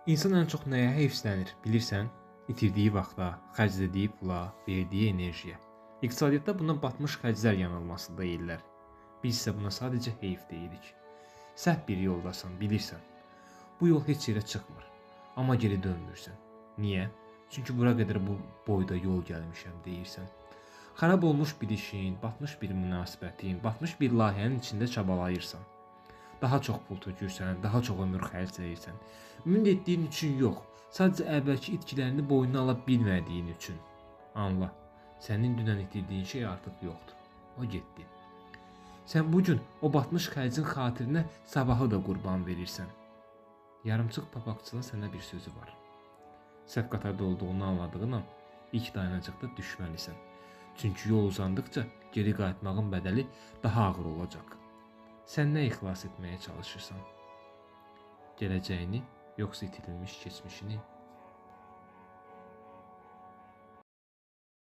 İnsan ən çox nəyə heyfslənir, bilirsən? İtirdiyi vaxta, xərclədiyi pula, verdiyi enerjiyə. İqtisadiyyatda buna batmış xərclər yanılması deyirlər. Biz isə buna sadəcə heyf deyirik. Səhv bir yoldasan, bilirsən. Bu yol heç yerə çıxmır. Amma geri dönmürsən. Niyə? Çünki bura qədər bu boyda yol gəlmişəm deyirsən. Xarab olmuş bir işin, batmış bir münasibətin, batmış bir layihənin içində çabalayırsan. Daha çox pul tökürsən, daha çox ömür xərcləyirsən. Ümid etdiyin üçün yox, sadəcə əvvəlki itkilərini boynuna ala bilmədiyin üçün. Anla, sənin dünən itirdiyin şey artıq yoxdur. O getdi. Sən bu gün o batmış xərcin xatirinə sabahı da qurban verirsən. Yarımçıq papaqçının sənə bir sözü var. Səhv qatarda olduğunu anladığın an ilk dayanacaqda düşməlisən. Çünki yol uzandıqca geri qayıtmağın bədəli daha ağır olacaq. Sən nə xilas etməyə çalışırsan? Gələcəyini, yoxsa itirilmiş keçmişini?